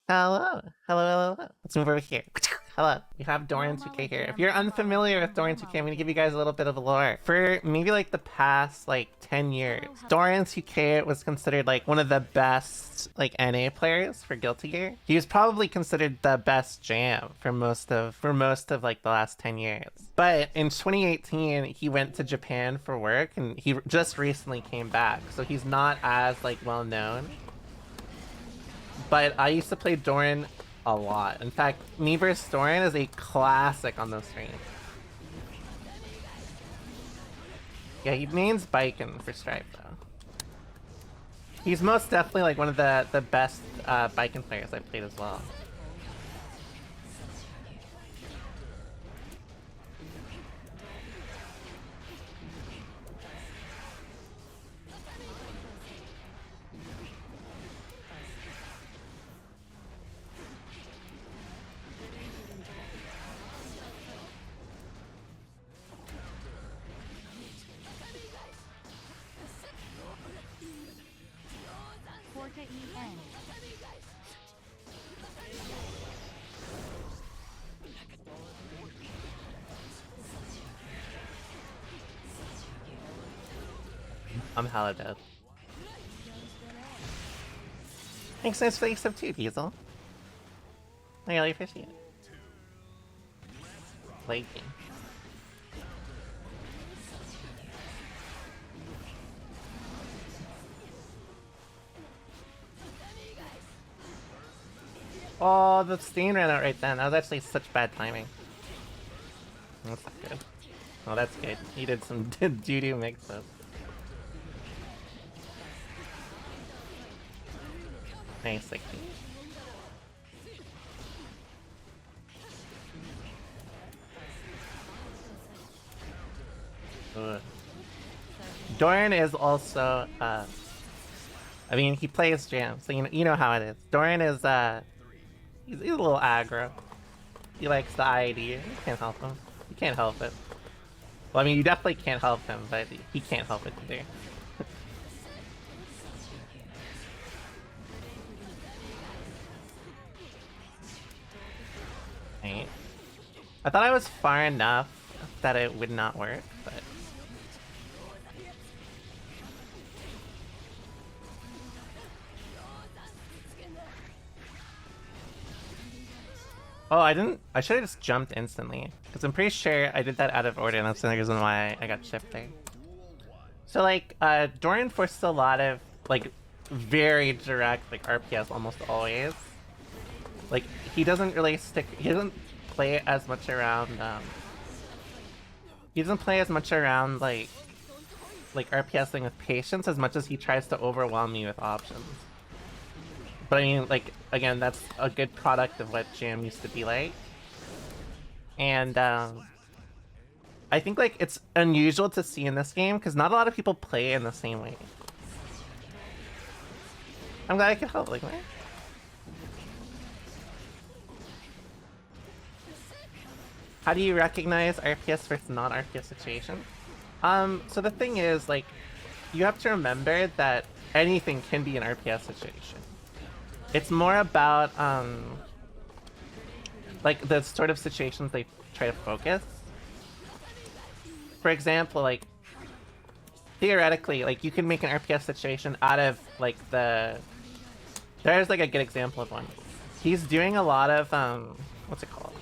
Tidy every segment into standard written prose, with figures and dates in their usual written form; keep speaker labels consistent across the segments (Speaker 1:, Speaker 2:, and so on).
Speaker 1: Hello. Hello. Let's move over here. Hello. We have Doren2k here. If you're unfamiliar with Doren2k, I'm gonna give you guys a little bit of a lore. For maybe like the past like 10 years, Doren2k was considered like one of the best like NA players for Guilty Gear. He was probably considered the best jam for most of like the last 10 years. But in 2018, he went to Japan for work and he just recently came back. So he's not as like well known. But I used to play Doran a lot. In fact, me vs Doran is a classic on those streams. Yeah, he names Baiken for Stripe though. He's most definitely like one of the best Baiken players I've played as well. I'm hella dead. Thanks for the sub too, Diesel. I really appreciate it. Baiken. Oh, the stain ran out right then. That was actually such bad timing. That's not good. Oh, that's good. He did some doo-doo mix-up. Nice, like. Doran is also, I mean, he plays jam, so you know how it is. Doran is, he's a little aggro. He likes the IED. You can't help him. You can't help it. Well, I mean, you definitely can't help him, but he can't help it either. Right. I thought I was far enough that it would not work, but... Oh, I should have just jumped instantly. Because I'm pretty sure I did that out of order, and that's the reason why I got chipped there. So, like, Doran forces a lot of, like, very direct, like, RPS almost always. Like, he doesn't really stick... He doesn't play as much around, he doesn't play as much around, like RPSing with patience as much as he tries to overwhelm me with options. But I mean, like, again, that's a good product of what Jam used to be like. And, I think, like, it's unusual to see in this game, because not a lot of people play in the same way. I'm glad I could help, like, what? How do you recognize RPS versus non-RPS situations? So the thing is, like, you have to remember that anything can be an RPS situation. It's more about, like, the sort of situations they try to focus. For example, like, theoretically, like, you can make an RPS situation out of, like, there's, like, a good example of one. He's doing a lot of, what's it called?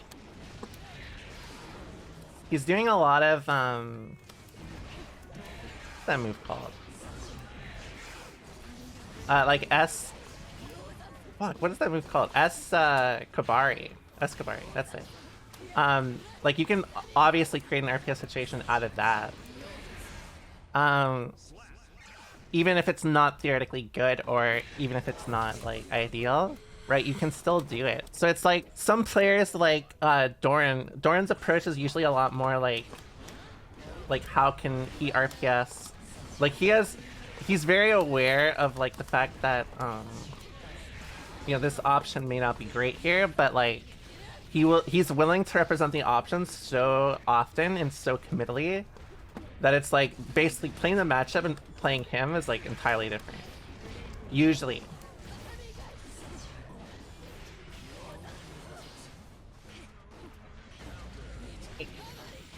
Speaker 1: He's doing a lot of, what's that move called? Like S... Fuck, what is that move called? Kabari. Kabari, that's it. Like, you can obviously create an RPS situation out of that. Even if it's not theoretically good, or even if it's not, like, ideal, right, you can still do it. So it's like, some players like Doran's approach is usually a lot more like how can he RPS? Like, he's very aware of, like, the fact that, you know, this option may not be great here, but, like, he's willing to represent the options so often and so committally that it's like basically playing the matchup and playing him is, like, entirely different. Usually.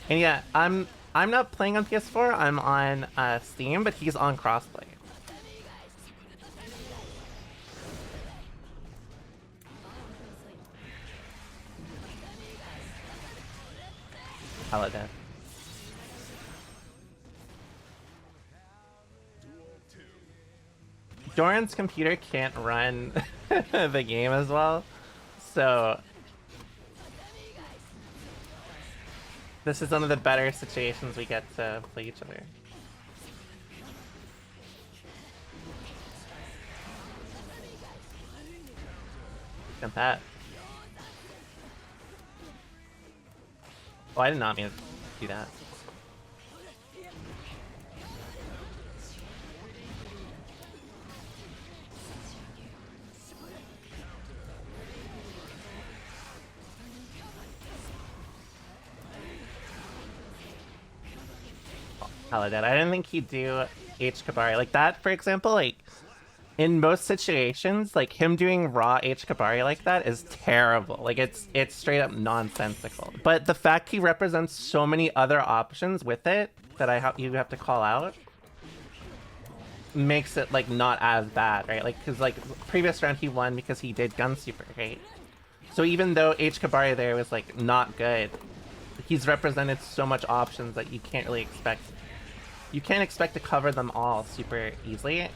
Speaker 1: And yeah, I'm not playing on PS4. I'm on Steam, but he's on crossplay. Hella dead. Doran's computer can't run the game as well, so this is one of the better situations we get to play each other. Look at that. Oh, I did not mean to do that. Hella dead. I didn't think he'd do H Kabari. Like that, for example, like in most situations, like him doing raw H Kabari like that is terrible. Like it's straight up nonsensical. But the fact he represents so many other options with it that you have to call out makes it like not as bad, right? Like because like previous round he won because he did gun super, right? So even though H Kabari there was like not good, he's represented so much options that you can't really expect. You can't expect to cover them all super easily.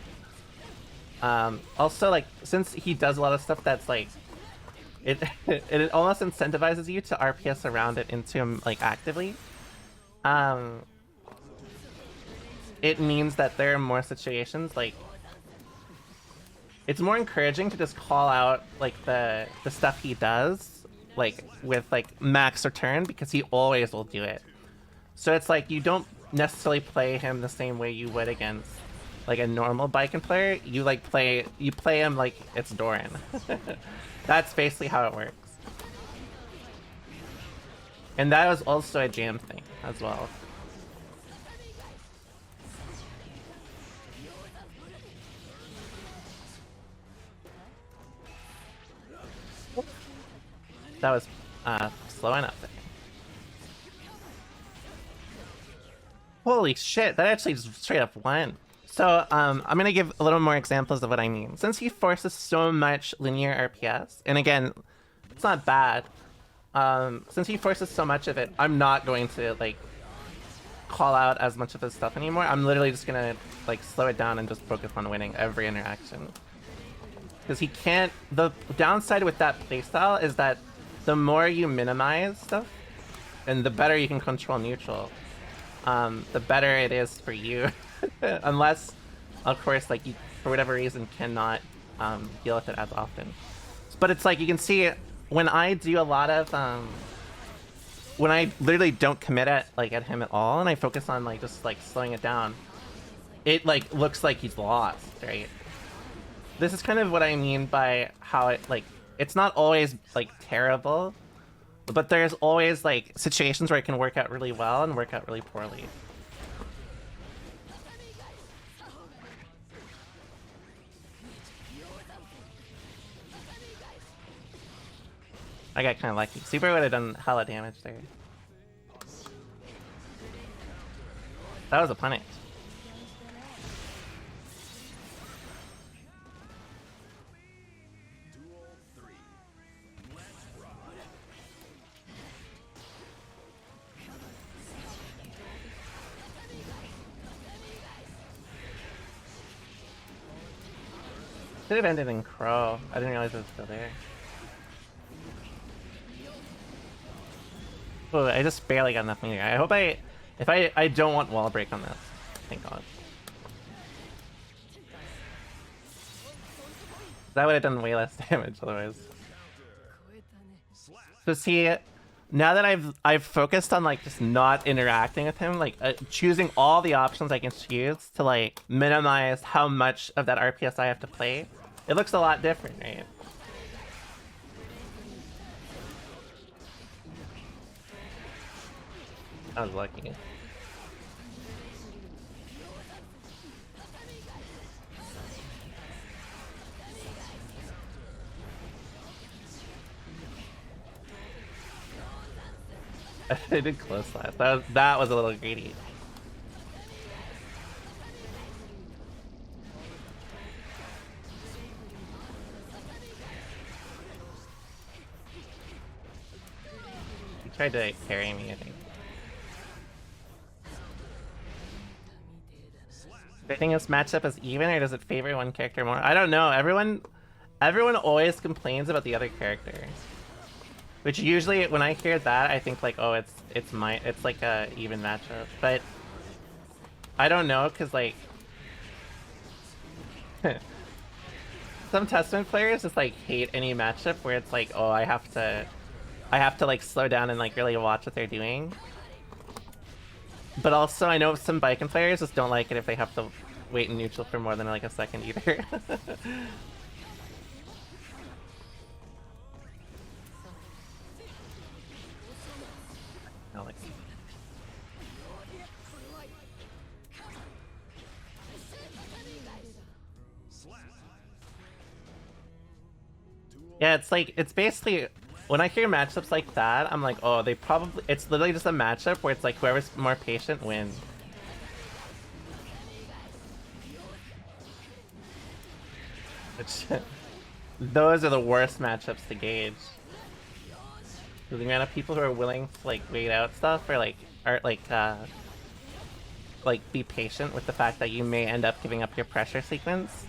Speaker 1: Also, like, since he does a lot of stuff that's like, it almost incentivizes you to RPS around it into him like actively. It means that there are more situations like it's more encouraging to just call out like the stuff he does like with like max return because he always will do it. So it's like you don't necessarily play him the same way you would against like a normal Baiken player. You like play him like it's Doran. That's basically how it works. And that was also a jam thing as well. That was slow enough there. Holy shit, that actually just straight up won. So I'm gonna give a little more examples of what I mean. Since he forces so much linear RPS, and again, it's not bad. Since he forces so much of it, I'm not going to like call out as much of his stuff anymore. I'm literally just gonna like slow it down and just focus on winning every interaction. Because he can't. The downside with that playstyle is that the more you minimize stuff, and the better you can control neutral, the better it is for you. Unless, of course, like you, for whatever reason, cannot deal with it as often. But it's like you can see when I do a lot of when I literally don't commit at him at all, and I focus on like just like slowing it down, it like looks like he's lost, right? This is kind of what I mean by how it like it's not always like terrible, but there's always like situations where it can work out really well and work out really poorly. I got kind of lucky. Super would have done hella damage there. That was a punish. Could have ended in Crow. I didn't realize it was still there. Oh, I just barely got enough meter. I hope I don't want wall break on this. Thank God. That would have done way less damage otherwise. So see, now that I've focused on like just not interacting with him, like choosing all the options I can choose to like minimize how much of that RPS I have to play, it looks a lot different, right? I was lucky. I did close that. That was a little greedy. He tried to carry me, I think. Do you think this matchup is even, or does it favor one character more? I don't know. Everyone always complains about the other character. Which usually, when I hear that, I think like, oh, it's like a even matchup. But I don't know, cause like some Testament players just like hate any matchup where it's like, oh, I have to like slow down and like really watch what they're doing. But also, I know some Baiken players just don't like it if they have to wait in neutral for more than like a second either. Alex. Yeah, it's basically, when I hear matchups like that, I'm like, oh, it's literally just a matchup where it's like whoever's more patient wins. Those are the worst matchups to gauge. The amount of people who are willing to like wait out stuff or like be patient with the fact that you may end up giving up your pressure sequence.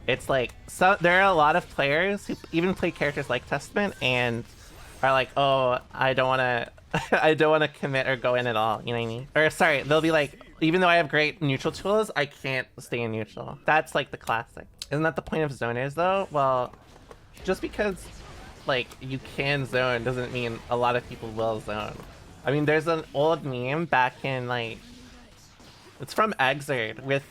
Speaker 1: It's like, so there are a lot of players who even play characters like Testament and are like, oh, I don't want to I don't want to commit or go in at all, you know what I mean? Or sorry, they'll be like, even though I have great neutral tools, I can't stay in neutral. That's like the classic. Isn't that the point of zoners though? Well, just because like you can zone doesn't mean a lot of people will zone. I mean, there's an old meme back in like, it's from Exerd with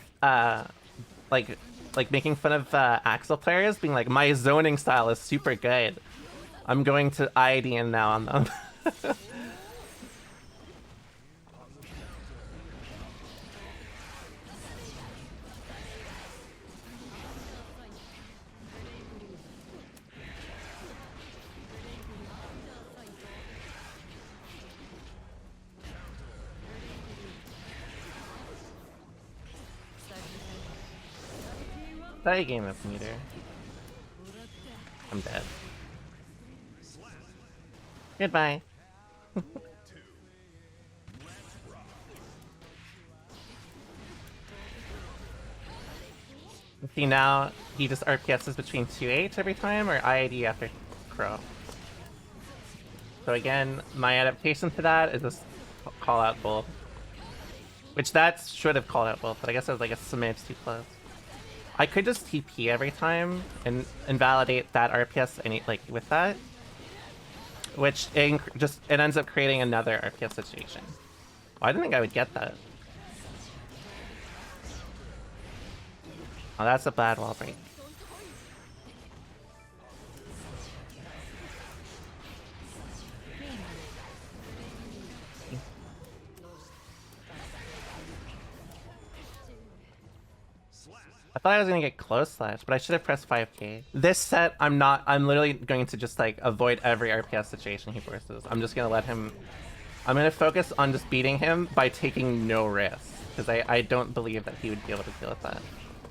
Speaker 1: like making fun of Axel players being like, my zoning style is super good. I'm going to IDN now on them. That game of meter. I'm dead. Goodbye. See, now he just RPSs between 2H every time, or IID after Crow. So again, my adaptation to that is just call out both. Which that should have called out both, but I guess I was like a smidge too close. I could just TP every time and invalidate that RPS with that, which it ends up creating another RPS situation. Oh, I didn't think I would get that. Oh, that's a bad wall break. I thought I was gonna get close slash, but I should have pressed 5k. This set, I'm literally going to just like avoid every RPS situation he forces. I'm just gonna let him, I'm gonna focus on just beating him by taking no risks. Because I don't believe that he would be able to deal with that.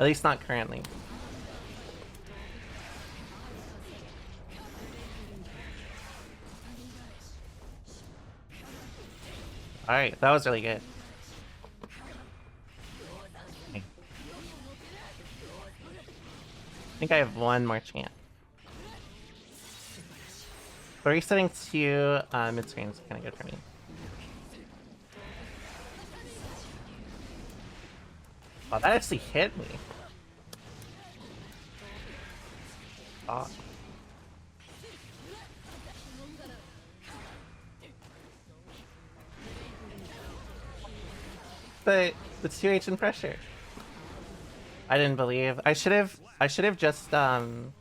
Speaker 1: At least not currently. Alright, that was really good. I think I have one more chance. But resetting to mid-screen is kind of good for me. Oh, that actually hit me. Oh. But the 2H in pressure. I didn't believe. I should have just done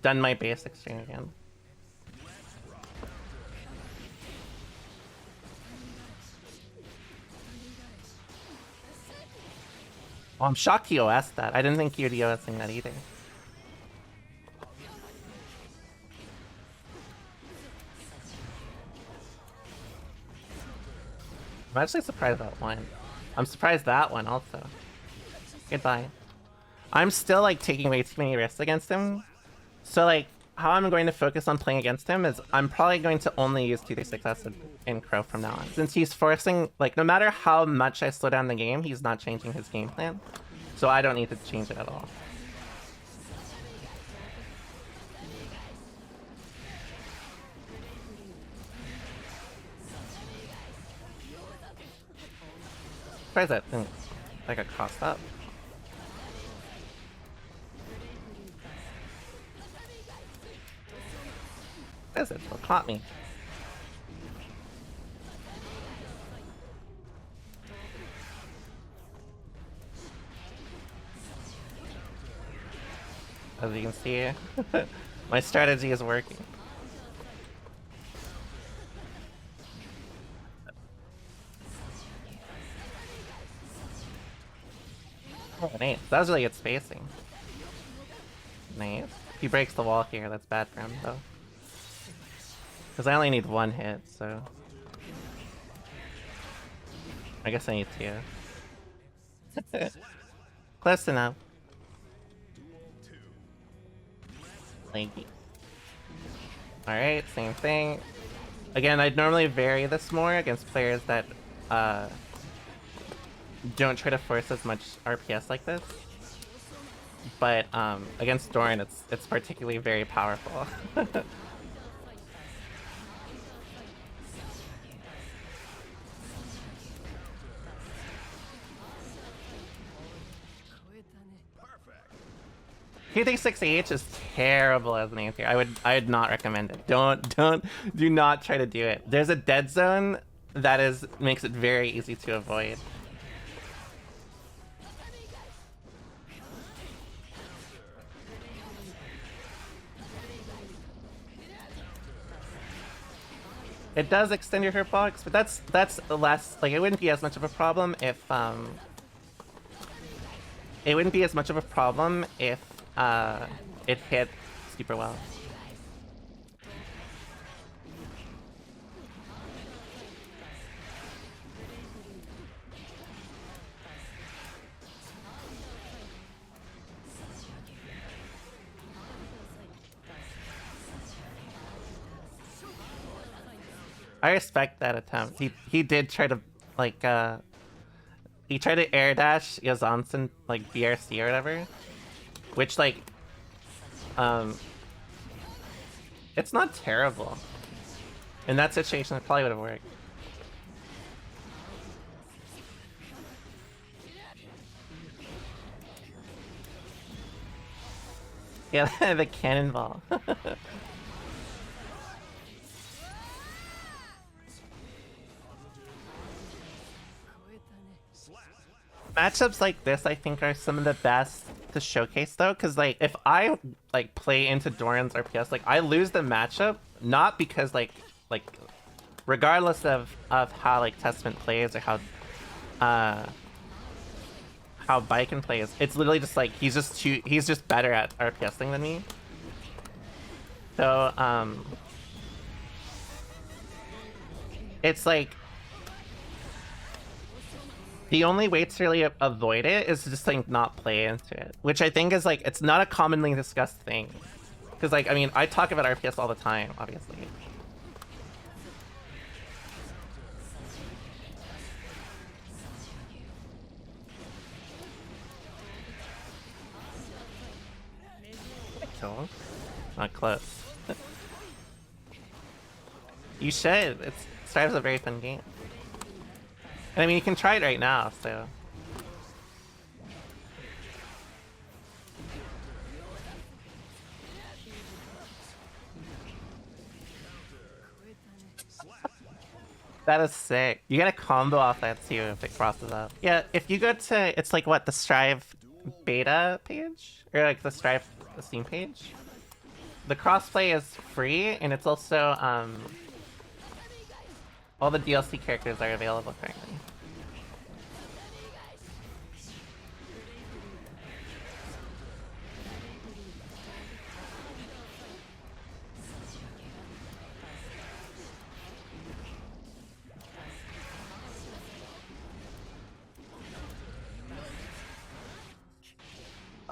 Speaker 1: my basic string again. Well, I'm shocked he OS'd that. I didn't think he would be OSing that either. I'm actually surprised that one. I'm surprised that one also. Goodbye. I'm still like taking way too many risks against him. So like how I'm going to focus on playing against him is I'm probably going to only use 236S in Crow from now on. Since he's forcing, like no matter how much I slow down the game, he's not changing his game plan. So I don't need to change it at all. Surprised that didn't like got crossed up. What is it? It caught me. As you can see, my strategy is working. Oh, nice. That was really good spacing. Nice. He breaks the wall here. That's bad for him, though. Because I only need one hit, so... I guess I need two. Close enough. Sploinky. Alright, same thing. Again, I'd normally vary this more against players that don't try to force as much RPS like this. But against Doran, it's particularly very powerful. K36H is terrible as an anti. I would not recommend it. Do not try to do it. There's a dead zone that makes it very easy to avoid. It does extend your hitbox, but that's less, like, it wouldn't be as much of a problem if it hit super well. I respect that attempt. He did try to like he tried to air dash Yazansen like BRC or whatever, which like it's not terrible. In that situation, it probably would have worked. Yeah, the cannonball. Matchups like this, I think, are some of the best to showcase, though, because like if I like play into Doran's RPS, like I lose the matchup not because like regardless of how like Testament plays or how Baiken plays, it's literally just like he's just better at RPSing than me. So it's like the only way to really avoid it is to just like not play into it, which I think is like it's not a commonly discussed thing, because like I mean I talk about RPS all the time, obviously. Kill him? Not close. You should. Strive's a very fun game. And I mean, you can try it right now, so... That is sick. You get a combo off that too if it crosses up. Yeah, if you go to... It's like, what, the Strive beta page? Or like the Strive Steam page? The crossplay is free, and it's also, all the DLC characters are available currently.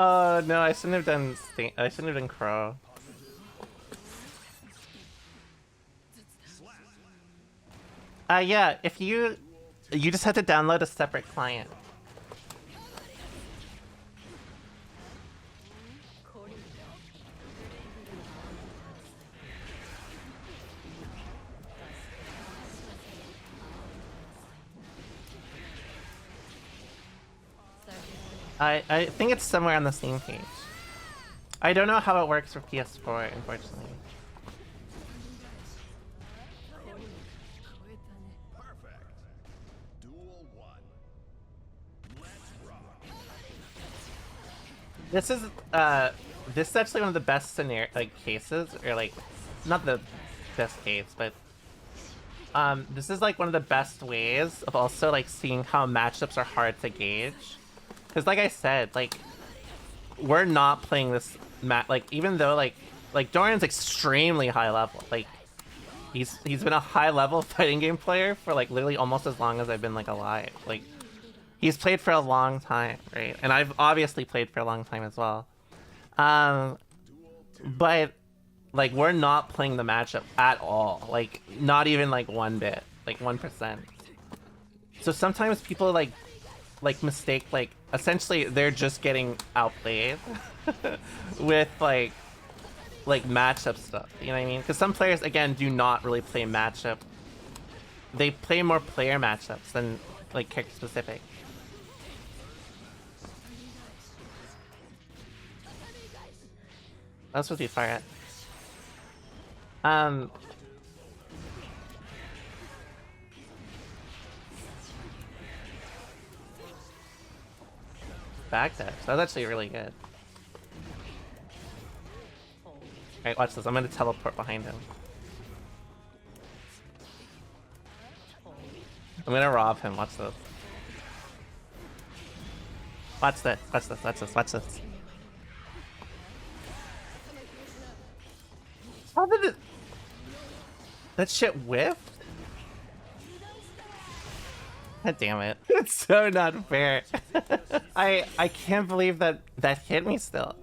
Speaker 1: Oh no, I shouldn't have done I shouldn't have done Crow. Yeah, if you just have to download a separate client. I think it's somewhere on the same page. I don't know how it works for PS4, unfortunately. This is actually one of the best cases, or like, not the best case, but this is like one of the best ways of also like seeing how matchups are hard to gauge. Because like I said, like, we're not playing this like, even though like Doran's extremely high level. Like, he's been a high level fighting game player for like literally almost as long as I've been like alive. Like, he's played for a long time, right? And I've obviously played for a long time as well. But like, we're not playing the matchup at all. Like, not even like one bit, like 1%. So sometimes people like mistake, like, essentially they're just getting outplayed with like matchup stuff, you know what I mean? Because some players, again, do not really play matchup. They play more player matchups than like character specific. That's supposed to be fire at. Backdash. That was actually really good. Alright, watch this. I'm gonna teleport behind him. I'm gonna rob him. Watch this. Watch this. Watch this. Watch this. Watch this. How did it... That shit whiffed? God damn it. It's so not fair. I can't believe that hit me still.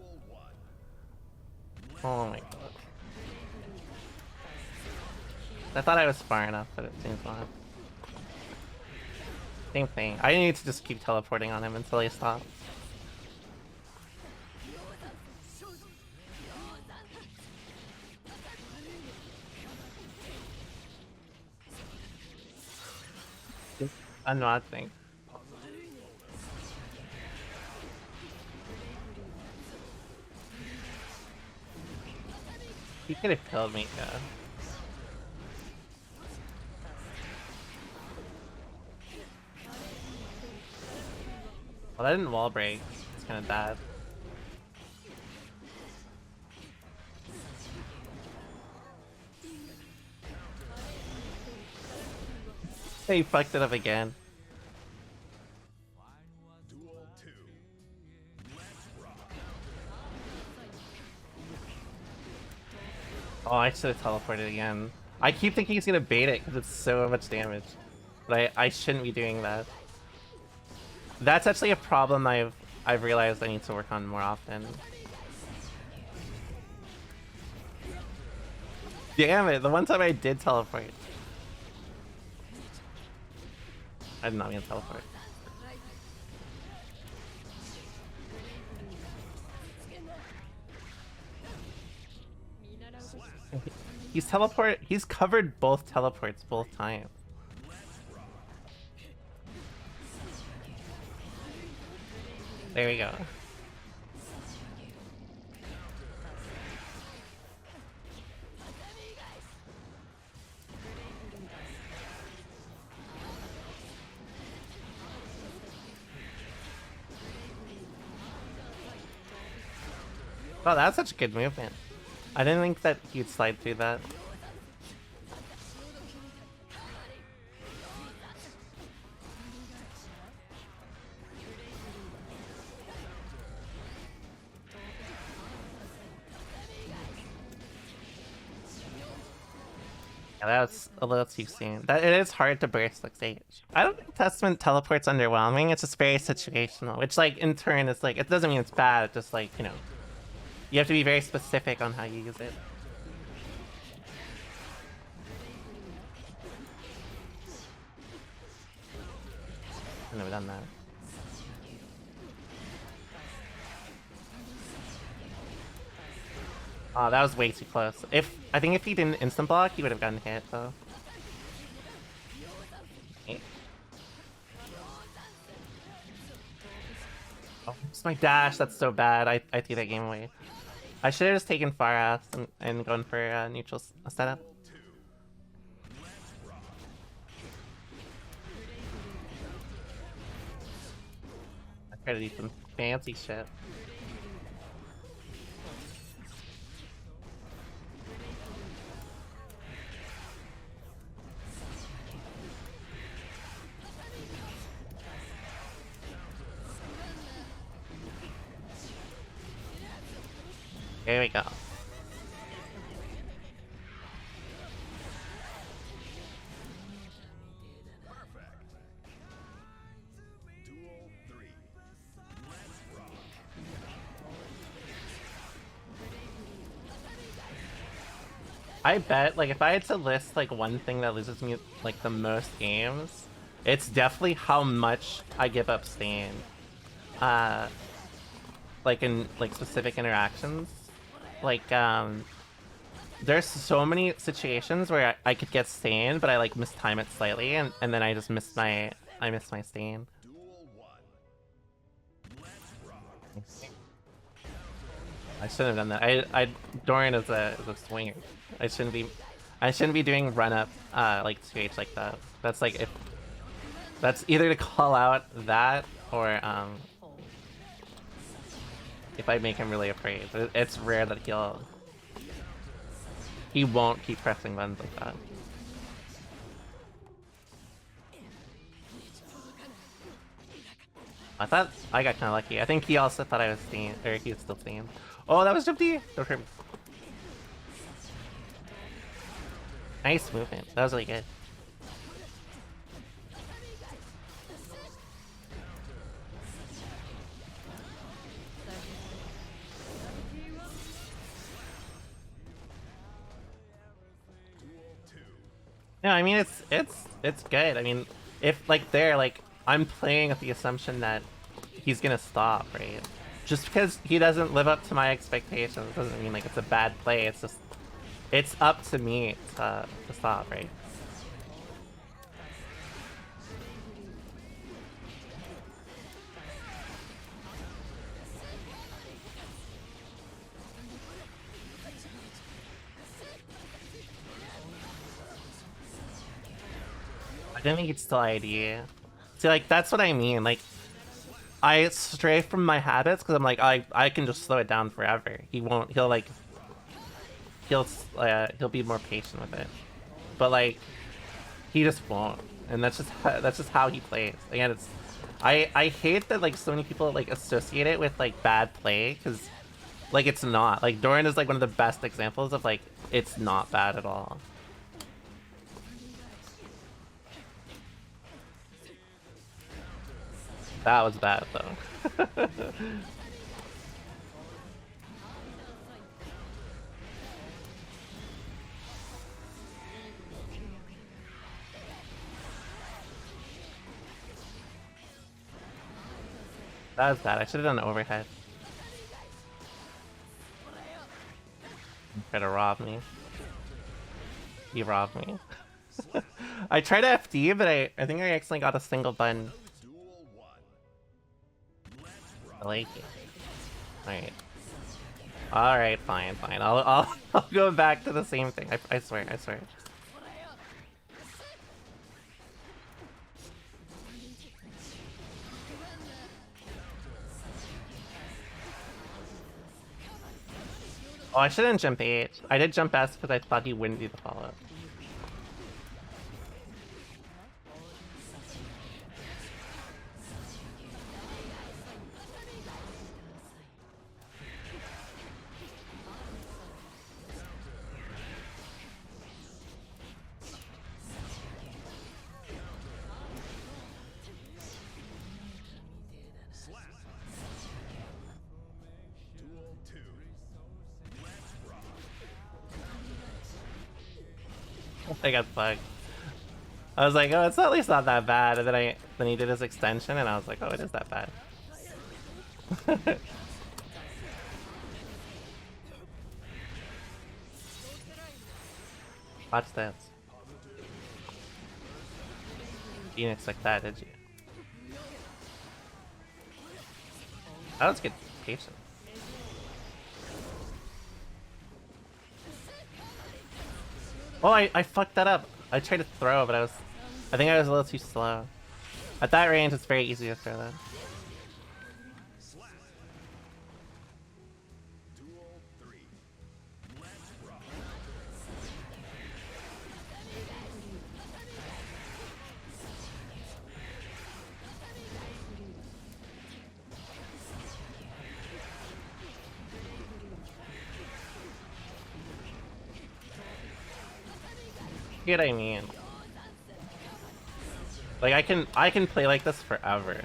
Speaker 1: Oh my god. I thought I was far enough, but it seems not. Same thing. I need to just keep teleporting on him until he stops. I'm not think. He could have killed me, yeah. Well, that didn't wall break. It's kind of bad. He fucked it up again. Oh, I should have teleported again. I keep thinking he's gonna bait it because it's so much damage. But I shouldn't be doing that. That's actually a problem I've realized I need to work on more often. Damn it, the one time I did teleport. I did not mean to teleport. He's covered both teleports both times. There we go. Oh, that's such a good movement. I didn't think that he'd slide through that. Yeah, that was a little too soon. That it is hard to burst like stage. I don't think Testament teleport's underwhelming. It's just very situational, which like in turn it's like it doesn't mean it's bad. It's just like, you know, you have to be very specific on how you use it. I've never done that. Oh, that was way too close. I think if he didn't instant block, he would have gotten hit though. Oh, it's my dash. That's so bad. I threw that game away. I should have just taken far ass and gone for neutral setup. I try to do some fancy shit. Here we go. I bet, like, if I had to list, like, one thing that loses me, like, the most games, it's definitely how much I give up Stain. Like, in, like, specific interactions. Like, there's so many situations where I could get Stain, but I, like, mistime it slightly, and then I just miss my Stain. I shouldn't have done that. Doran is a swinger. I shouldn't be doing run up like 2H like that. That's like that's either to call out that or if I make him really afraid. It's rare that he won't keep pressing buttons like that. I thought I got kind of lucky. I think he also thought I was staying, or he was still staying. Oh, that was jump D! Don't hurt me. Nice movement. That was really good. No, I mean it's good. I mean, if like I'm playing with the assumption that he's gonna stop, right? Just because he doesn't live up to my expectations doesn't mean like it's a bad play. It's just it's up to me to stop, right? I don't think it's still ID. See, like that's what I mean. Like I stray from my habits because I'm like I can just slow it down forever. He won't. He'll be more patient with it. But like he just won't, and that's just how he plays. Again, I hate that like so many people like associate it with like bad play because like it's not. Like Doran is like one of the best examples of like it's not bad at all. That was bad though. That was bad. I should have done overhead. Try to rob me. He robbed me. I tried to FD, but I think I accidentally got a single button. I like it. Alright. Alright, fine. I'll go back to the same thing. I swear. Oh, I shouldn't jump H. I did jump S because I thought he wouldn't do the follow-up. I got fucked. I was like, oh, it's at least not that bad. And then he did his extension, and I was like, oh, it is that bad. Watch this. You didn't expect that, did you? That was good patience. Oh, I fucked that up. I tried to throw, but I think I was a little too slow. At that range, it's very easy to throw that. You get what I mean? Like I can play like this forever.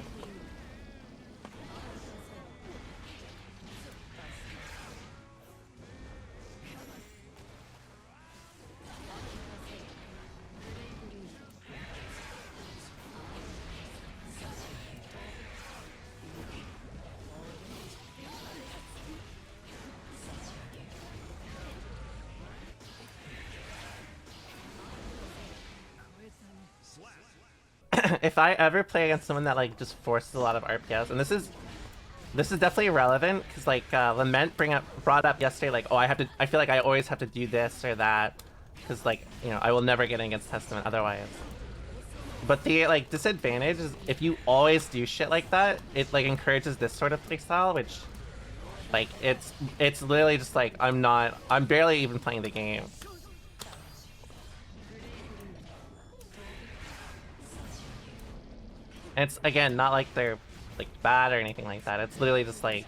Speaker 1: If I ever play against someone that like just forces a lot of RPS, and this is definitely relevant because like Lament brought up yesterday like, oh, I feel like I always have to do this or that because like, you know, I will never get against Testament otherwise. But the like disadvantage is if you always do shit like that, it like encourages this sort of playstyle, which like it's literally just like I'm barely even playing the game. And it's again not like they're like bad or anything like that. It's literally just like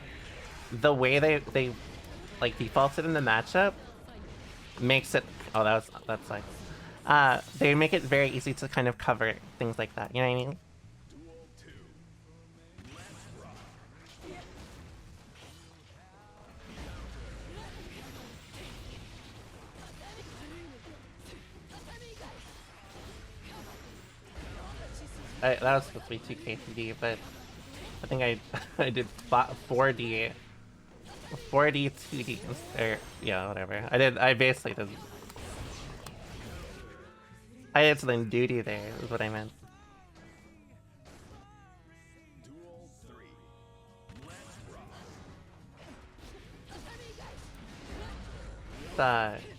Speaker 1: the way they like defaulted in the matchup makes it. Oh, that's like they make it very easy to kind of cover things like that. You know what I mean? That was supposed to be 2k 3D, but I think I did 4D 2D or yeah, whatever. I basically did. I did something duty there is what I meant.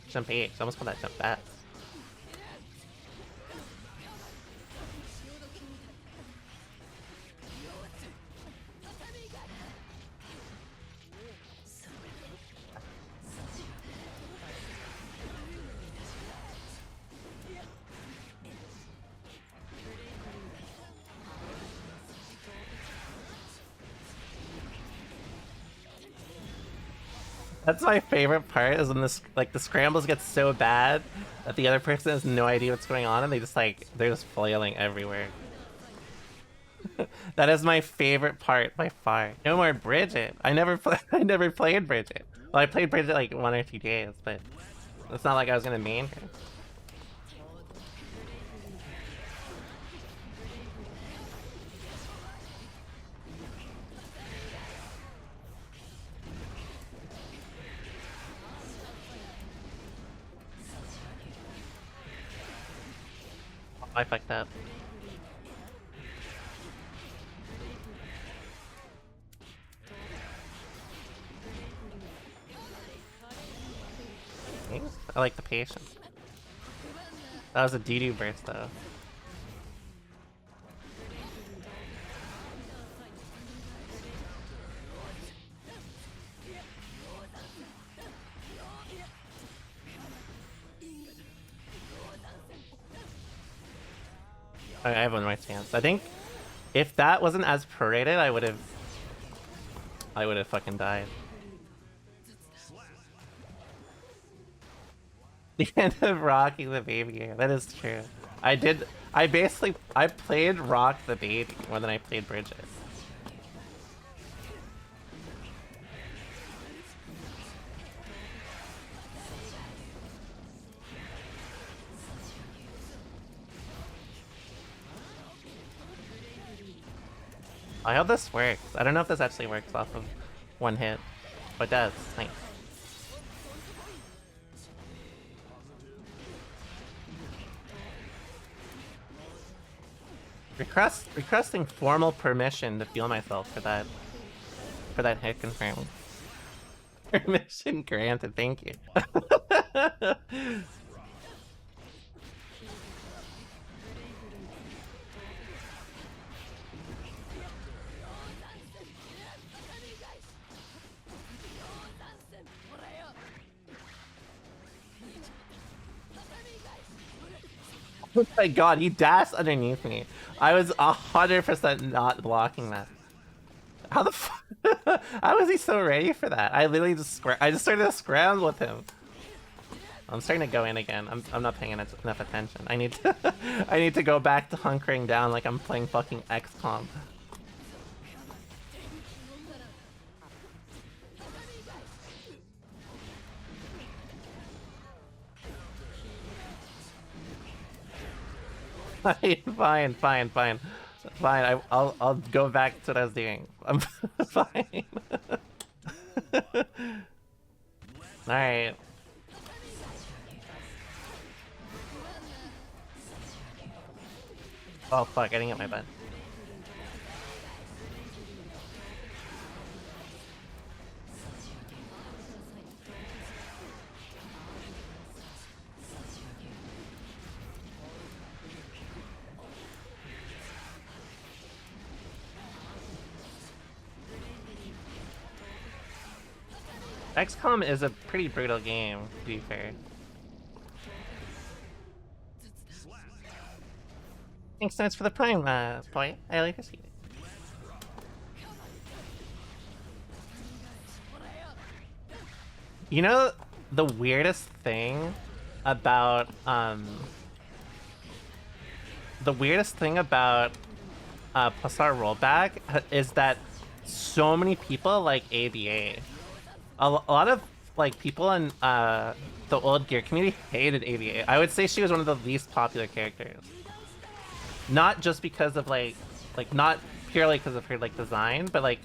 Speaker 1: Jump H. I almost called that jump S. That's my favorite part is when this like the scrambles get so bad that the other person has no idea what's going on and they're just flailing everywhere. That is my favorite part by far. No more Bridget. I never played Bridget. Well, I played Bridget like 1 or 2 days, but it's not like I was gonna main her. I fucked up. I like the patience. That was a doo-doo burst though. I have one more chance. I think if that wasn't as prorated, I would have fucking died. The end of rocking the baby here. That is true. I played Rock the Baby more than I played Bridget. I hope this works. I don't know if this actually works off of one hit. But it does. Nice. Requesting formal permission to feel myself for that hit confirmed. Permission granted, thank you. Oh my god, he dashed underneath me. I was 100% not blocking that. How the fuck? How was he so ready for that? I literally just started to scramble with him. I'm starting to go in again. I'm not paying enough attention. I need to go back to hunkering down like I'm playing fucking XCOM. Fine. I'll go back to what I was doing. I'm fine. Alright. Oh fuck, I didn't get my butt. XCOM is a pretty brutal game, to be fair. Thanks so much for the prime, point. I like to see it. You know, the weirdest thing about, Passar rollback is that so many people like ABA. A lot of like people in the old gear community hated ABA. I would say she was one of the least popular characters. Not just because of like not purely because of her like design, but like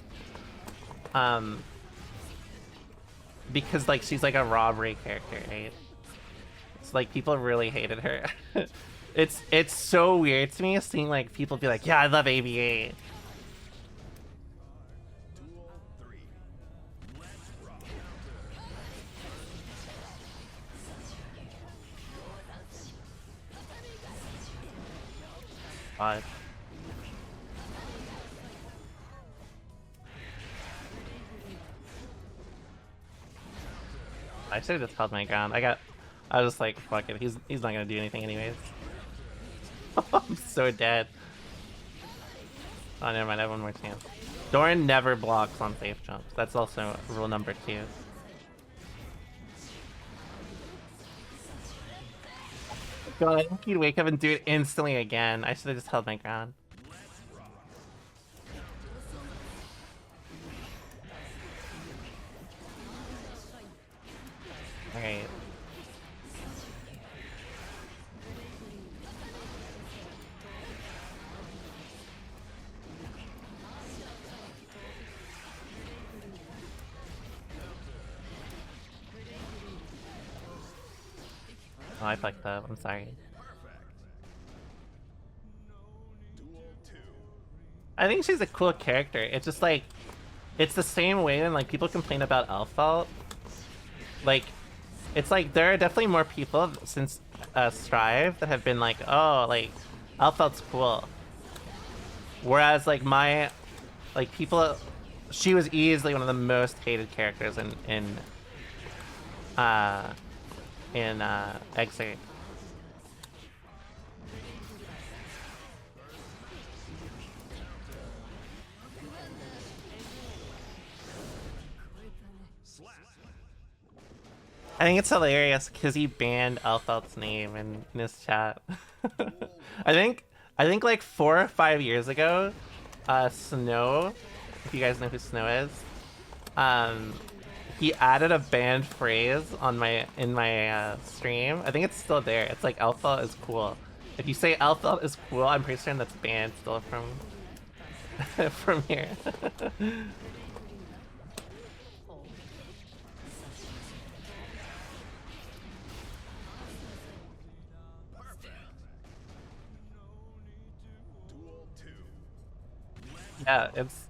Speaker 1: because like she's like a robbery character, right? It's like people really hated her. It's so weird to me seeing like people be like, yeah, I love ABA. God. I should have just held my ground. I was just like, fuck it. He's not gonna do anything anyways. I'm so dead. Oh, never mind. I have one more chance. Doran never blocks on safe jumps. That's also rule number 2. God, I think he'd wake up and do it instantly again. I should have just held my ground. Alright. Oh, I fucked up. I'm sorry. I think she's a cool character. It's just like, it's the same way when like people complain about Elphelt. Like, it's like there are definitely more people since Strive that have been like, oh, like Elphelt's cool. Whereas like people, she was easily one of the most hated characters in Exit. I think it's hilarious because he banned Elphelt's name in his chat. I think like 4 or 5 years ago, Snow, if you guys know who Snow is, he added a banned phrase on in my stream. I think it's still there. It's like Elphelt is cool. If you say Elphelt is cool, I'm pretty sure that's banned still from from here. Yeah, it's...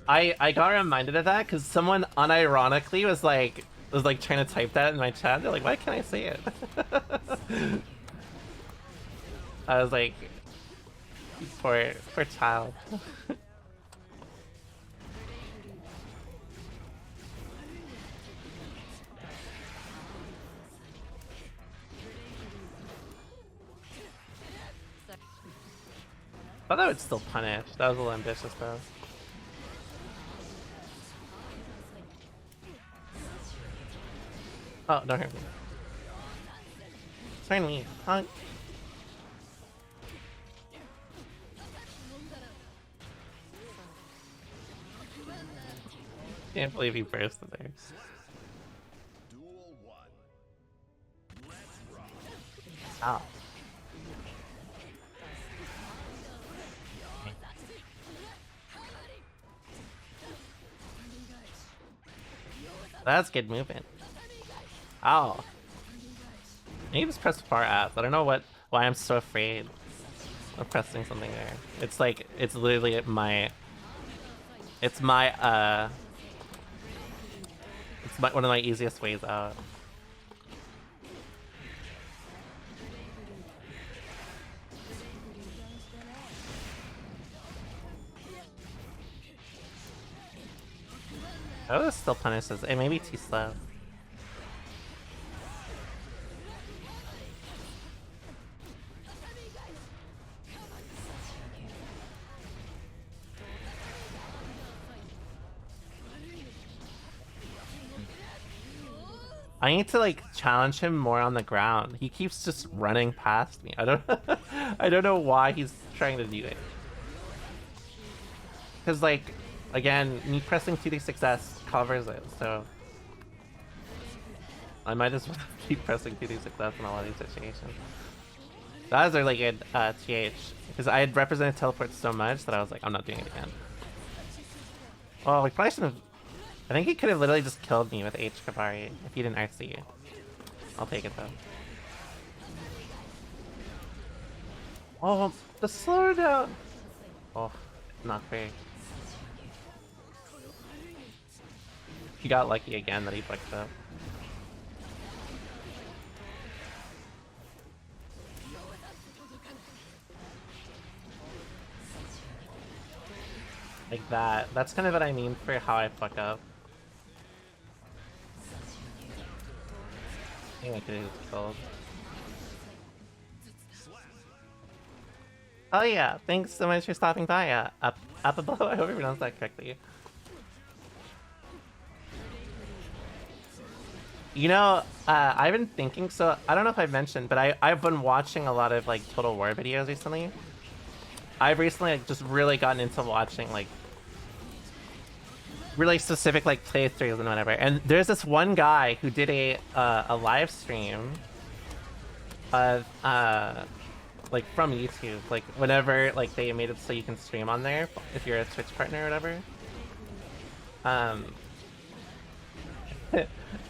Speaker 1: I got reminded of that because someone unironically was like trying to type that in my chat. They're like, why can't I say it? I was like, poor child. I thought that would still punish. That was a little ambitious though. Oh, don't hurt me. Turn me, huh? Can't believe he bursted there. Ow. That's good movement. Ow. Maybe just press far up. I don't know why I'm so afraid of pressing something there. It's like, it's literally my one of my easiest ways out. Oh, this still punishes. It may be too slow. I need to like challenge him more on the ground. He keeps just running past me. I don't know why he's trying to do it. Cause like, again, me pressing 2d6s covers it, so I might as well keep pressing 2d6s in a lot of these situations. That was a really good TH, because I had represented teleport so much that I was like, I'm not doing it again. Oh, we probably should have. I think he could have literally just killed me with H Kabari if he didn't RC. I'll take it though. Oh, the slower down! Oh, not fair. He got lucky again that he fucked up. Like that. That's kind of what I mean for how I fuck up. I think I could have just killed. Oh yeah, thanks so much for stopping by. Up above. I hope I pronounced that correctly. You know, I've been thinking, so I don't know if I've mentioned, but I've been watching a lot of like Total War videos recently. I've recently like, just really gotten into watching like really specific like playthroughs and whatever. And there's this one guy who did a live stream of like from YouTube, like whenever like they made it so you can stream on there if you're a Twitch partner or whatever.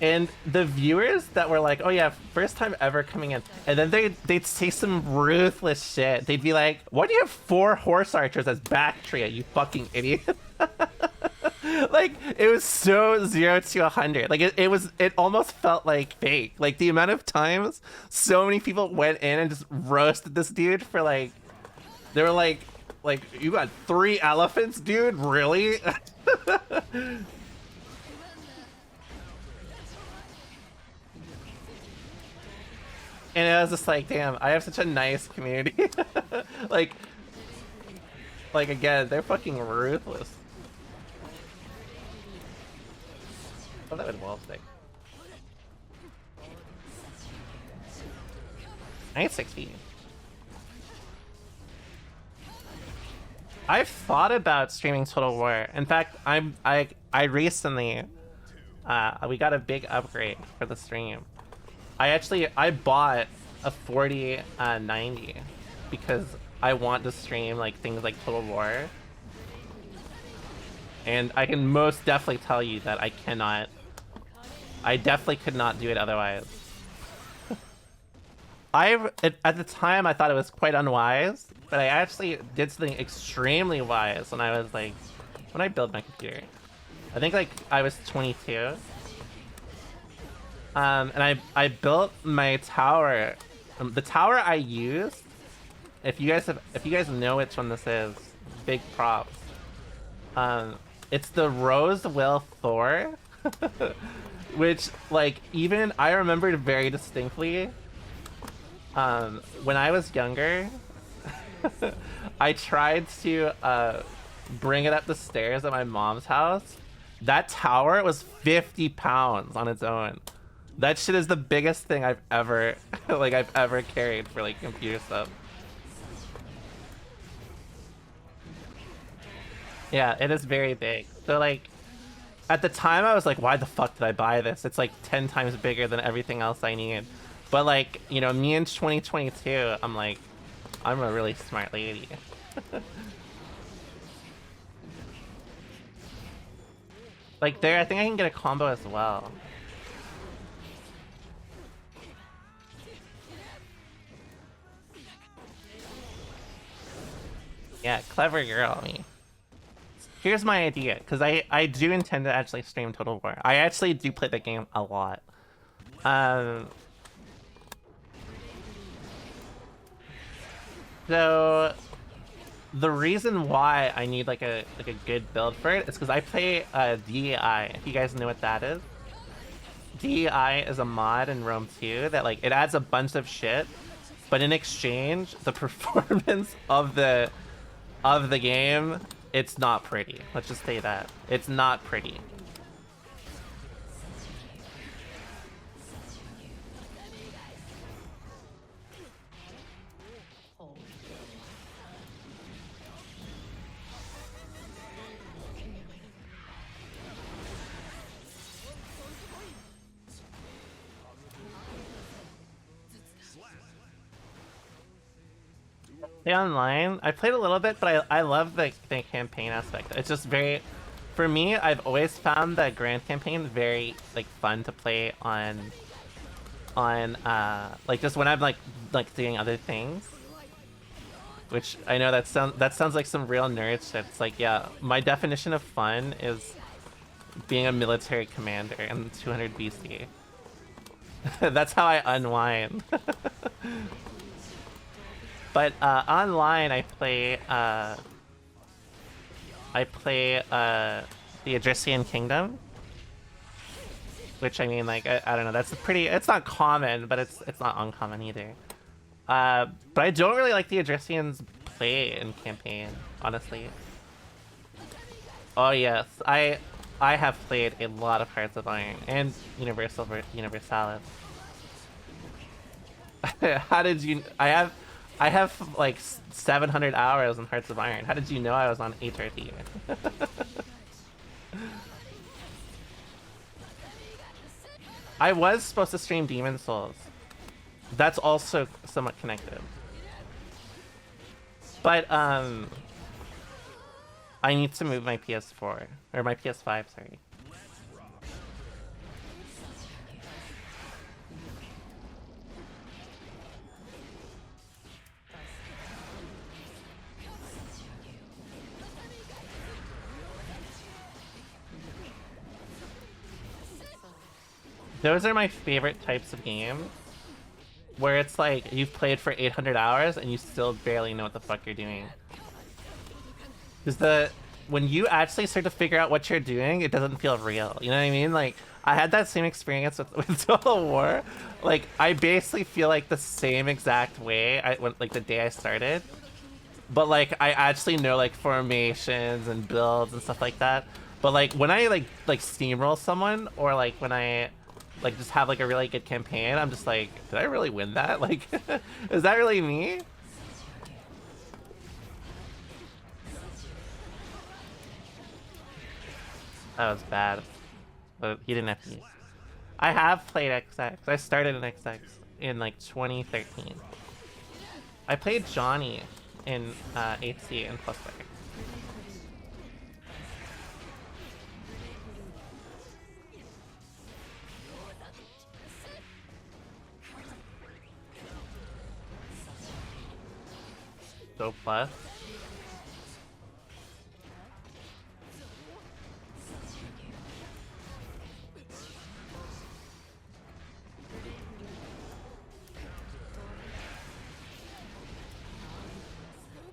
Speaker 1: And the viewers that were like, oh yeah, first time ever coming in, and then they'd say some ruthless shit. They'd be like, why do you have 4 horse archers as Bactria, you fucking idiot? Like, it was so 0 to 100. Like, it almost felt like fake. Like, the amount of times so many people went in and just roasted this dude for like, they were like, you got 3 elephants, dude? Really? And I was just like, damn, I have such a nice community. like again, they're fucking ruthless. Oh, that would wall stick. I need 6 feet. I've thought about streaming Total War. In fact, I recently we got a big upgrade for the stream. I bought a 4090 because I want to stream like things like Total War. And I can most definitely tell you that I cannot. I definitely could not do it otherwise. At the time I thought it was quite unwise, but I actually did something extremely wise when I was like, when I built my computer. I think like I was 22. And I built my tower. The tower I used, if you guys know which one this is, big props. It's the Rose Will Thor, which like even I remembered very distinctly. When I was younger, I tried to bring it up the stairs at my mom's house. That tower was 50 pounds on its own. That shit is the biggest thing I've ever I've ever carried for like computer stuff. Yeah, it is very big. So like at the time I was like, why the fuck did I buy this? It's like 10 times bigger than everything else I need. But like, you know, me in 2022, I'm like, I'm a really smart lady. Like there, I think I can get a combo as well. Yeah, clever girl, me. Here's my idea, because I do intend to actually stream Total War. I actually do play the game a lot. So the reason why I need like a good build for it is because I play DEI. If you guys know what that is, DEI is a mod in Rome 2 that like it adds a bunch of shit, but in exchange, the performance of the game, it's not pretty. Let's just say that it's not pretty. Play online. I played a little bit, but I love the campaign aspect. It's just very, for me, I've always found the grand campaign very like fun to play on like just when I'm like doing other things. Which I know that sounds like some real nerd shit. It's like, yeah, my definition of fun is being a military commander in 200 BC. That's how I unwind. But online, I play the Adrician Kingdom, which I mean, like I don't know. That's a pretty. It's not common, but it's not uncommon either. But I don't really like the Adricians play in campaign, honestly. Oh yes, I have played a lot of Hearts of Iron and Universalis. How did you? I have like 700 hours in Hearts of Iron. How did you know I was on HRT? I was supposed to stream Demon Souls. That's also somewhat connected. But I need to move my PS4 or my PS5, sorry. Those are my favorite types of games, where it's like you've played for 800 hours and you still barely know what the fuck you're doing. Because when you actually start to figure out what you're doing, it doesn't feel real. You know what I mean? Like, I had that same experience with Total War. Like, I basically feel like the same exact way like the day I started. But like, I actually know like formations and builds and stuff like that. But like, when I like steamroll someone, or like when I like just have like a really good campaign, I'm just like, did I really win that? Like, is that really me? That was bad. But he didn't have to use. I have played XX. I started in XX in like 2013. I played Johnny in HC and Plus Player. So plus.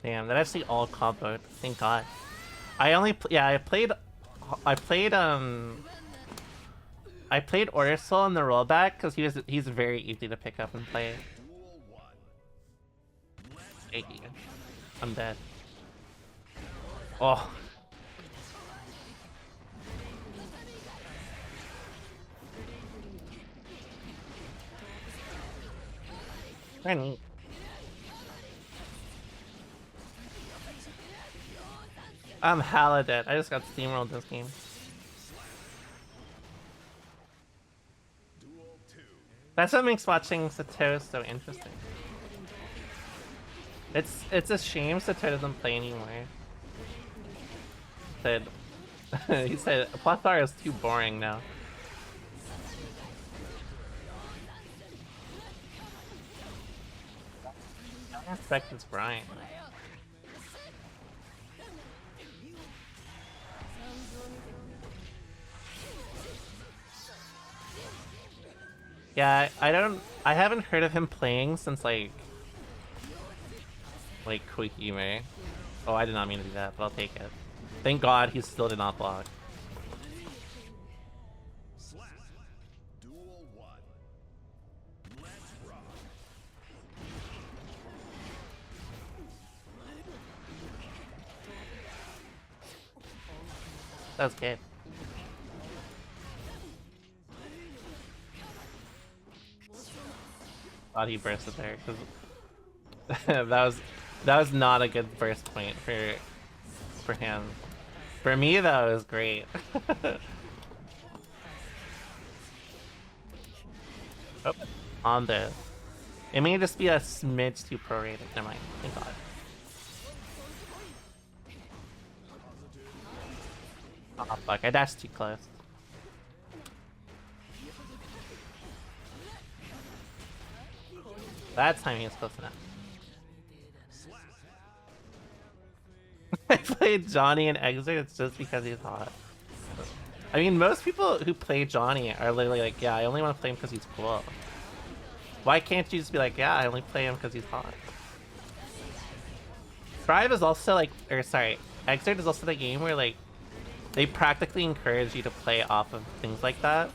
Speaker 1: Damn, that actually all comboed. Thank God. I only I played Order Soul in the rollback because he's very easy to pick up and play. I'm dead. Oh. Very neat. I'm hella dead. I just got steamrolled this game. That's what makes watching Zato so interesting. It's a shame Zato doesn't play anymore. He said Plothar is too boring now. I expect it's Brian. Yeah, I haven't heard of him playing since like Koikime. Oh, I did not mean to do that, but I'll take it. Thank God he still did not block. That was good. Thought he bursted there because that was not a good burst point for him. For me though, it was great. Oh, on this. It may just be a smidge too prorated. Never mind. Thank God. Oh fuck, I dashed too close. That timing is close enough. I played Johnny and Exit, it's just because he's hot. I mean, most people who play Johnny are literally like, yeah, I only want to play him because he's cool. Why can't you just be like, yeah, I only play him because he's hot? Thrive is also like, or sorry, Exit is also the game where like, they practically encourage you to play off of things like that.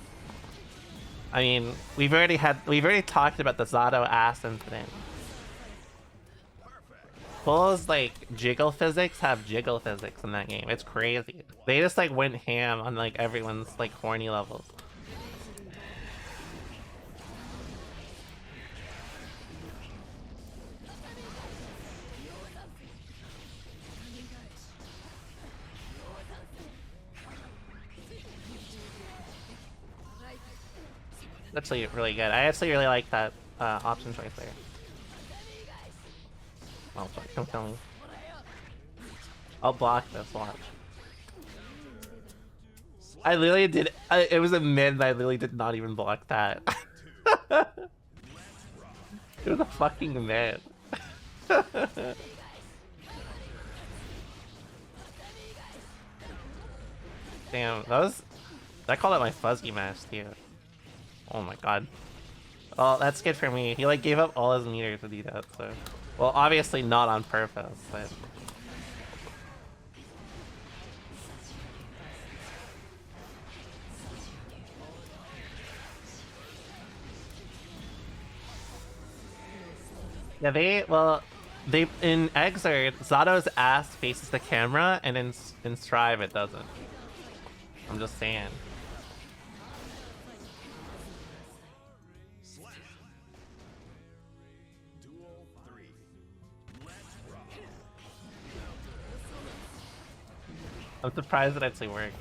Speaker 1: I mean, we've already talked about the Zato ass incident. Bull's like jiggle physics have jiggle physics in that game. It's crazy. They just like went ham on like everyone's like horny levels. That's actually really good. I actually really like that option choice there. Oh fuck, don't kill me. I'll block this, watch. I literally did, it was a mid, I literally did not even block that. It was a fucking mid. Damn, that called out my fuzzy match too. Oh my God. Well, that's good for me. He like gave up all his meters to do that, so. Well, obviously not on purpose, but. Yeah, they in Exert, Zato's ass faces the camera, and in Strive it doesn't. I'm just saying. I'm surprised it actually worked.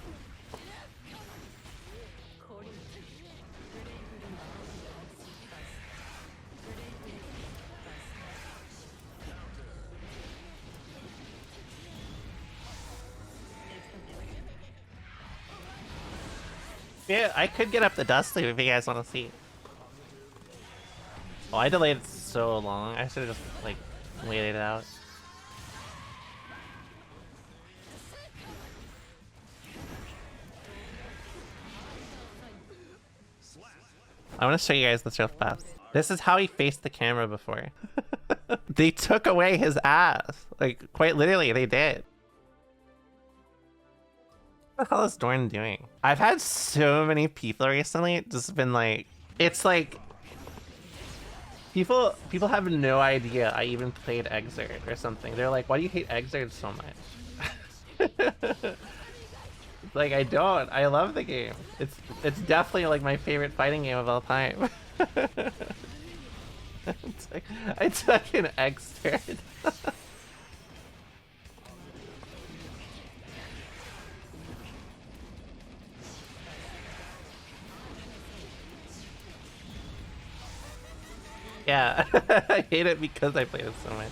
Speaker 1: Yeah, I could get up the dust loop if you guys want to see. Oh, I delayed it so long. I should have just, like, waited it out. I want to show you guys this real fast. This is how he faced the camera before. They took away his ass. Like, quite literally, they did. What the hell is Doran doing? I've had so many people recently just been like, it's like, people have no idea I even played Exert or something. They're like, why do you hate Exert so much? Like, I don't. I love the game. It's definitely like my favorite fighting game of all time. It's like, I took an Exert. Yeah, I hate it because I played it so much.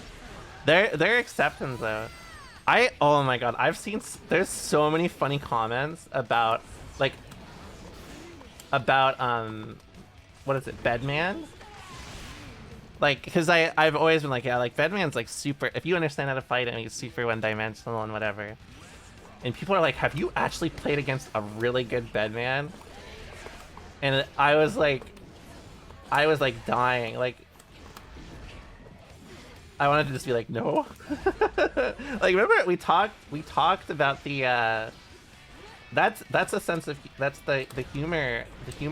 Speaker 1: Their acceptance though. Oh my god, there's so many funny comments about like what is it, Bedman? Like, because I've always been like, yeah, like Bedman's like super, if you understand how to fight him, he's super one-dimensional and whatever. And people are like, have you actually played against a really good Bedman? And I was like dying. Like, I wanted to just be like, no. Like, remember we talked about the that's a sense of, that's the humor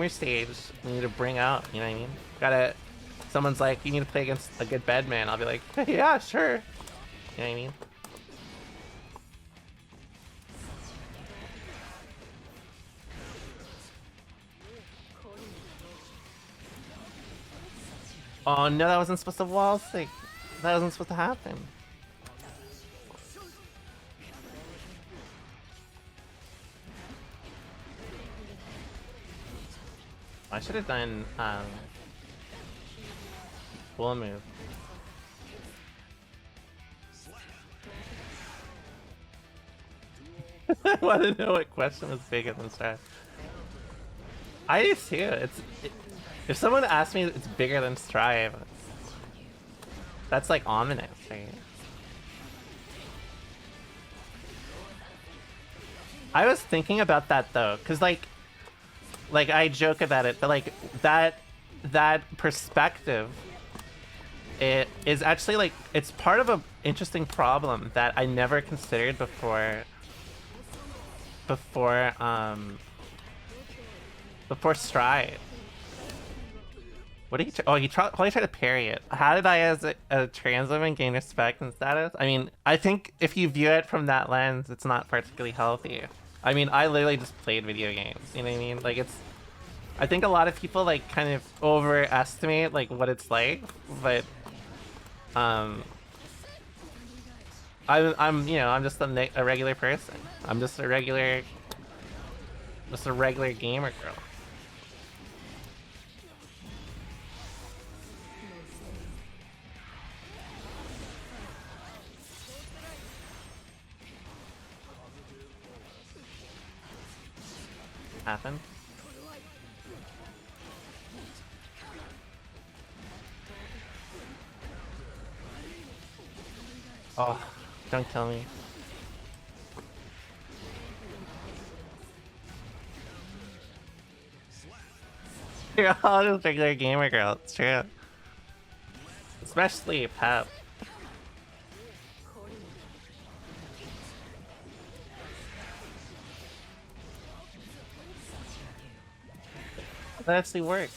Speaker 1: stage we need to bring out, you know what I mean? Someone's like, you need to play against a good Bedman, I'll be like, yeah, sure. You know what I mean? Oh no, that wasn't supposed to wall stick. That wasn't supposed to happen. I should have done full move. I want to know what question was bigger than Strive. I do too. If someone asks me it's bigger than Strive, that's like ominous, right? I was thinking about that though, cause like I joke about it, but like that perspective, it is actually like, it's part of a interesting problem that I never considered before Stride. What did he? Oh, he probably tried to parry it. How did I, as a trans woman, gain respect and status? I mean, I think if you view it from that lens, it's not particularly healthy. I mean, I literally just played video games. You know what I mean? Like, I think a lot of people like kind of overestimate like what it's like, but I'm you know, I'm just a regular person. I'm just a regular gamer girl. Happen. Oh, don't kill me. You're all just regular gamer girl, it's true. Especially Pep. That actually worked.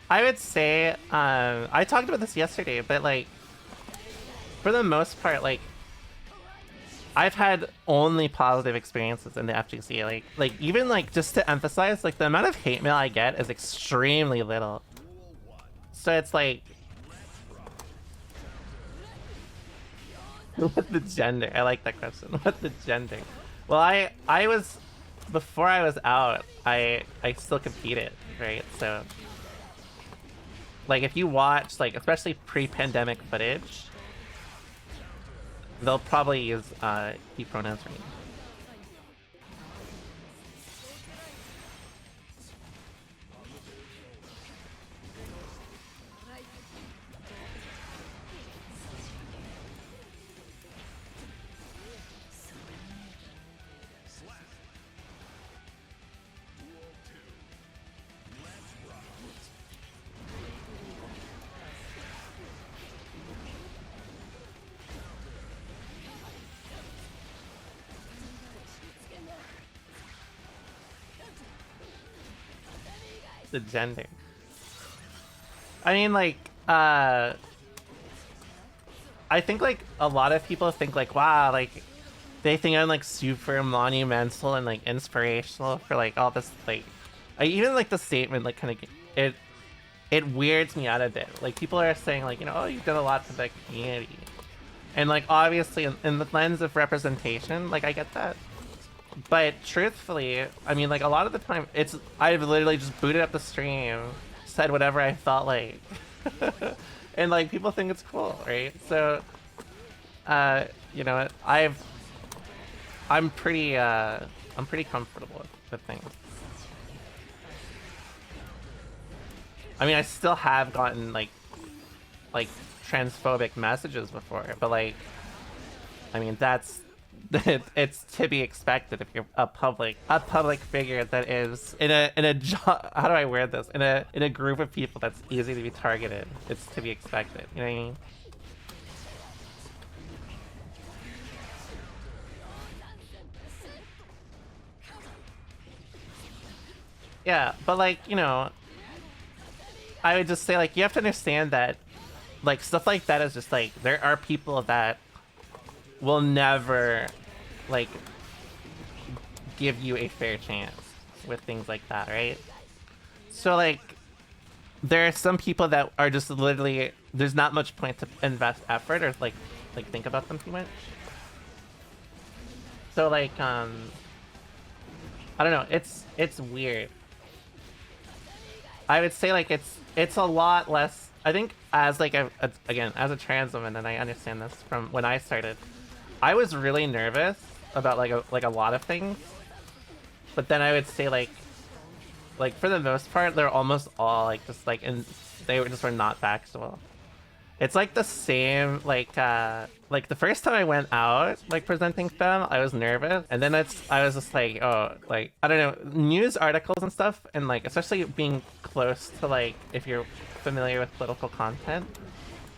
Speaker 1: I would say, I talked about this yesterday, but like, for the most part, like, I've had only positive experiences in the FGC. Like even like, just to emphasize, like the amount of hate mail I get is extremely little. So it's like, what the gender? I like that question. What the gender? Well, I was, before I was out, I still competed, right? So like, if you watch like especially pre-pandemic footage, They'll probably use he pronouns for me. The gender. I mean, like, I think, like, a lot of people think, like, wow, like, they think I'm, like, super monumental and, like, inspirational for, like, all this, like, even, like, the statement, like, kind of, it weirds me out a bit. Like, people are saying, like, you know, oh, you've done a lot for the community. And, like, obviously, in the lens of representation, like, I get that. But truthfully, I mean, like, a lot of the time, I've literally just booted up the stream, said whatever I felt like, and, like, people think it's cool, right? So, you know, I'm pretty comfortable with things. I mean, I still have gotten, like, transphobic messages before, but, like, I mean, that's... it's to be expected if you're a public figure that is in a job. How do I word this? In a group of people that's easy to be targeted. It's to be expected. You know what I mean? Yeah, but, like, you know, I would just say, like, you have to understand that, like, stuff like that is just, like, there are people that will never, like, give you a fair chance with things like that, right? So, like, there are some people that are just literally, there's not much point to invest effort or, like think about them too much. So, like, I don't know, it's weird. I would say, like, it's a lot less, I think, as, like, again, as a trans woman, and I understand this from when I started, I was really nervous about, like a lot of things, but then I would say, like for the most part, they're almost all, like, just, like, they were not factual. It's, like, the same, like the first time I went out, like, presenting film, I was nervous, and then I was just like, oh, like, I don't know, news articles and stuff, and, like, especially being close to, like, if you're familiar with political content,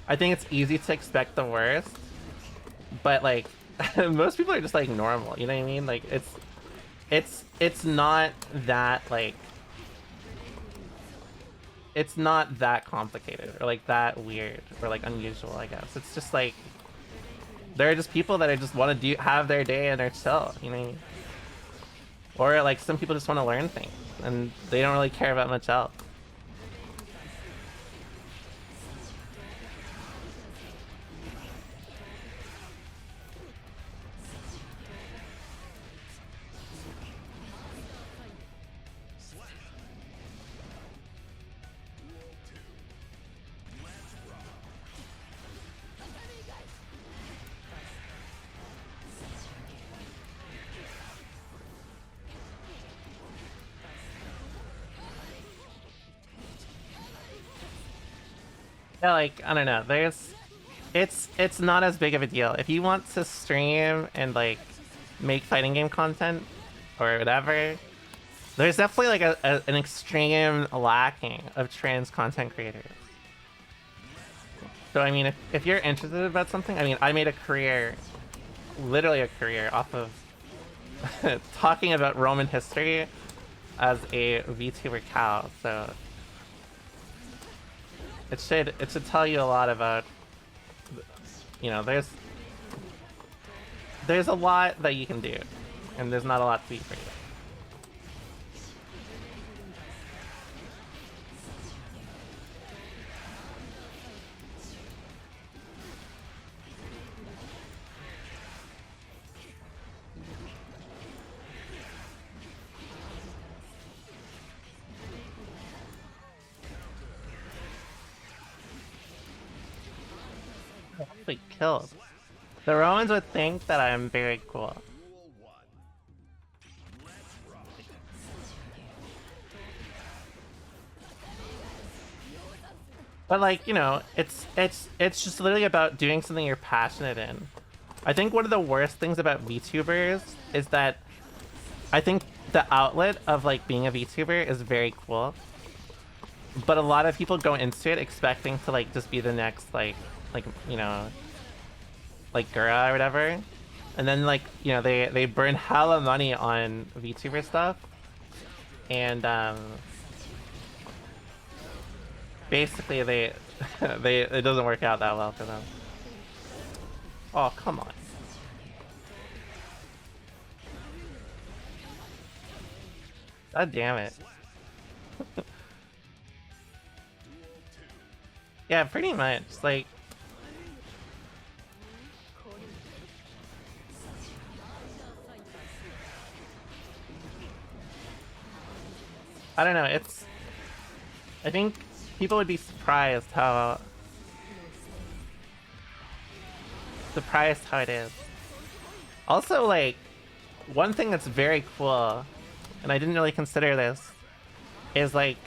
Speaker 1: I think it's easy to expect the worst, but, like, most people are just, like, normal, you know what I mean? Like, it's not that, like, it's not that complicated or, like, that weird or, like, unusual, I guess. It's just, like, there are just people that just want to have their day and they're chill, you know what I mean? Or, like, some people just want to learn things and they don't really care about much else. Yeah, like, I don't know, it's not as big of a deal. If you want to stream and, like, make fighting game content or whatever, there's definitely, like, an extreme lacking of trans content creators. So, I mean, if you're interested about something, I mean, I made a career, literally a career, off of talking about Roman history as a VTuber cow, so it should tell you a lot about, you know, there's a lot that you can do, and there's not a lot to be afraid of. Wait, killed. The Romans would think that I'm very cool. But like, you know, it's just literally about doing something you're passionate in. I think one of the worst things about VTubers is that I think the outlet of like being a VTuber is very cool. But a lot of people go into it expecting to like just be the next like you know, like Gura or whatever. And then like, you know, they burn hella money on VTuber stuff. And basically they it doesn't work out that well for them. Oh, come on. God damn it. Yeah, pretty much. Like, I don't know, it's... I think people would be surprised how it is. Also, like, one thing that's very cool, and I didn't really consider this, is like,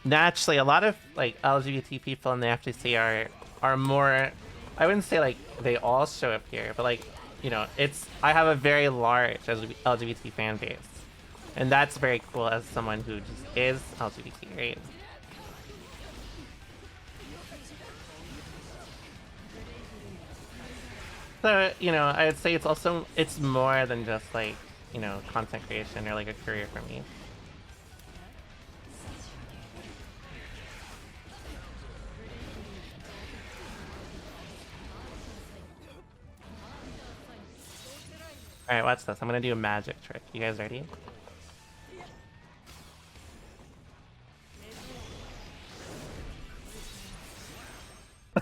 Speaker 1: naturally, a lot of like LGBT people in the FGC are more, I wouldn't say like they all show up here, but like, you know, I have a very large LGBT fan base, and that's very cool as someone who just is LGBT, right? So, you know, I would say it's more than just like, you know, content creation or like a career for me. Alright, watch this. I'm gonna do a magic trick. You guys ready?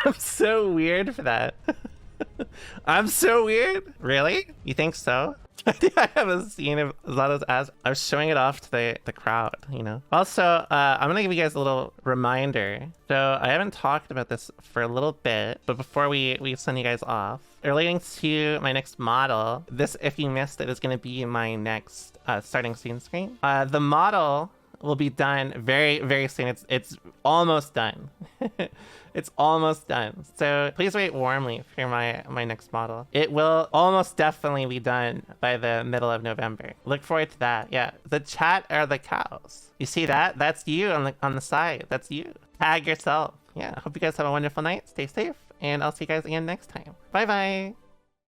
Speaker 1: I'm so weird for that. I'm so weird? Really? You think so? I think I have a scene of Zato's ass. I was showing it off to the crowd, you know? Also, I'm gonna give you guys a little reminder. So I haven't talked about this for a little bit, but before we send you guys off, relating to my next model, this, if you missed it, is gonna be my next starting scene screen. The model will be done very, very soon. It's almost done. It's almost done. So please wait warmly for my next model. It will almost definitely be done by the middle of November. Look forward to that. Yeah, the chat are the cows. You see that? That's you on the side. That's you. Tag yourself. Yeah, hope you guys have a wonderful night. Stay safe, and I'll see you guys again next time. Bye bye.